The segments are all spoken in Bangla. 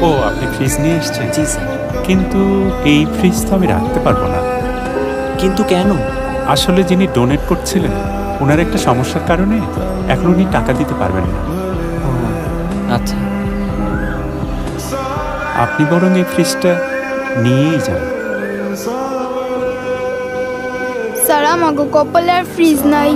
ও আপনি ফ্রিজ নিয়ে এসেছেন? জি স্যার। কিন্তু এই ফ্রিজ তো আমি রাখতে পারবো না। কিন্তু কেন? আসলে যিনি ডোনেট করছিলেন ওনার একটা সমস্যার কারণে এখন উনি টাকা দিতে পারবেন না। আচ্ছা, আপনি বরং এই ফ্রিজটা নিয়েই যান। স্যার আমাকে কপালে আর ফ্রিজ নাই।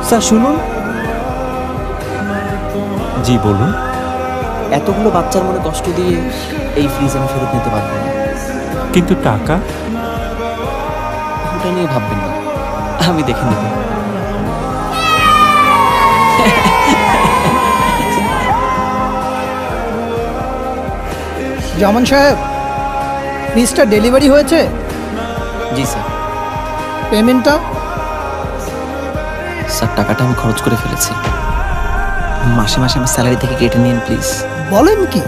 স্যার শুনুন। জি বলুন। এতগুলো বাচ্চার মনে কষ্ট দিয়ে এই ফ্রিজ আমি ফেরত নিতে পারবো না। কিন্তু টাকা? ওটা নিয়ে ভাববেন না, আমি দেখে নেব। জামান সাহেব, ফ্রিজটা ডেলিভারি হয়েছে? জি স্যার। পেমেন্টটা? স্যার টাকাটা আমি খরচ করে ফেলেছি, মাসে মাসে আমার স্যালারি থেকে কেটে নিন প্লিজ। বলেন কি,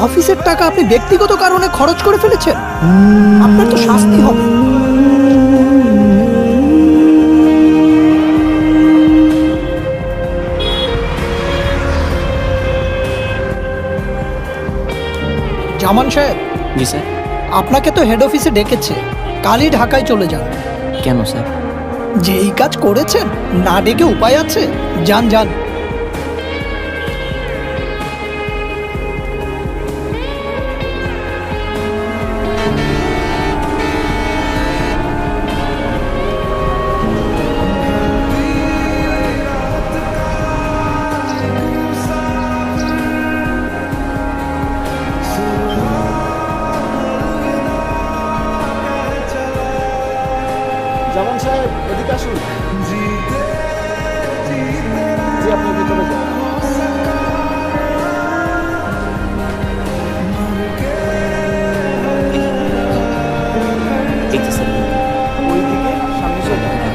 অফিসের টাকা আপনি ব্যক্তিগত কারণে খরচ করে ফেলেছেন? আপনার তো শাস্তি হবে। জামান সাহেব। জি স্যার। আপনাকে তো হেড অফিসে ডেকেছে, কালই ঢাকায় চলে যান। কেন স্যার? যে এই কাজ করেছেন, না ডেকে উপায় আছে? যান যান। জামান সাহেব এদিকে আসুন। জি আপনি ভিতরে যান। এই তো স্যার। ওইদিকে সামনে চলে যান।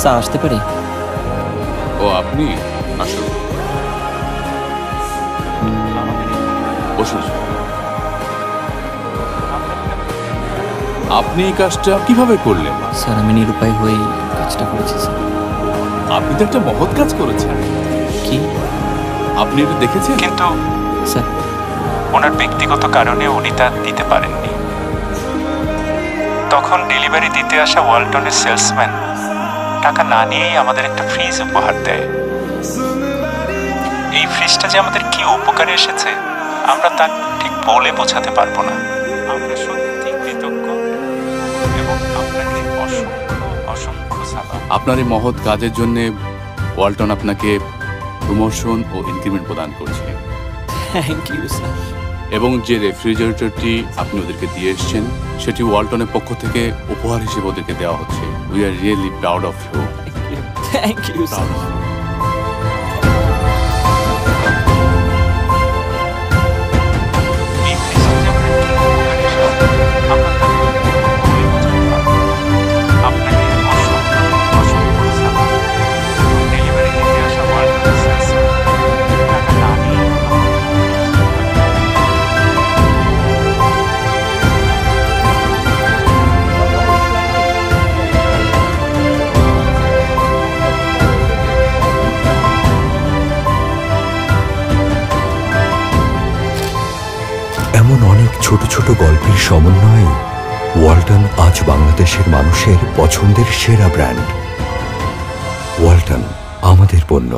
স্যার আসতে পারি? ও আপনি আসুন, বসুন। আপনি এই কাজটা কিভাবে করলেন? স্যার আমি নিরুপায় হয়ে কাজটা করেছি স্যার। আপনি তো একটা মহৎ কাজ করেছেন। কি? আপনি এটা দেখেছেন? কিন্তু স্যার ওনার ব্যক্তিগত কারণে উনি তা দিতে পারেননি। তখন ডেলিভারি দিতে আসা ওয়ালটনের সেলসম্যান টাকা না নিয়েই আমাদের একটা ফ্রিজ উপহার দেয়। এই ফ্রিজটা যে আমাদের কি উপকারে এসেছে আমরা তা ঠিক বলে বোঝাতে পারবো না। আমরা সত্যি কৃতজ্ঞ এবং আপনাকে অসংখ্য অসংখ্য সালাম। আপনার এই মহৎ কাজের জন্য ওয়ালটন আপনাকে প্রমোশন ও ইনক্রিমেন্ট প্রদান করছে। Thank you sir. এবং যে রেফ্রিজারেটরটি আপনি ওদেরকে দিয়ে এসেছেন সেটি ওয়ালটনের পক্ষ থেকে উপহার হিসেবে ওদেরকে দেওয়া হচ্ছে। We are really proud of you. Thank you sir. এই ফ্রিজটা যে আমাদের কি উপকারে এসেছে আমরা তা বলে বোঝাতে পারবো না। আপনাকে অসংখ্য অসংখ্য সালাম। ডেলিভারি দিতে আসা ওয়ালটনের সেলসম্যান টাকা না নিয়েই এমন অনেক ছোট ছোট গল্পের সমন্বয়ে ওয়ালটন আজ বাংলাদেশের মানুষের পছন্দের সেরা ব্র্যান্ড। ওয়ালটন, আমাদের পণ্য।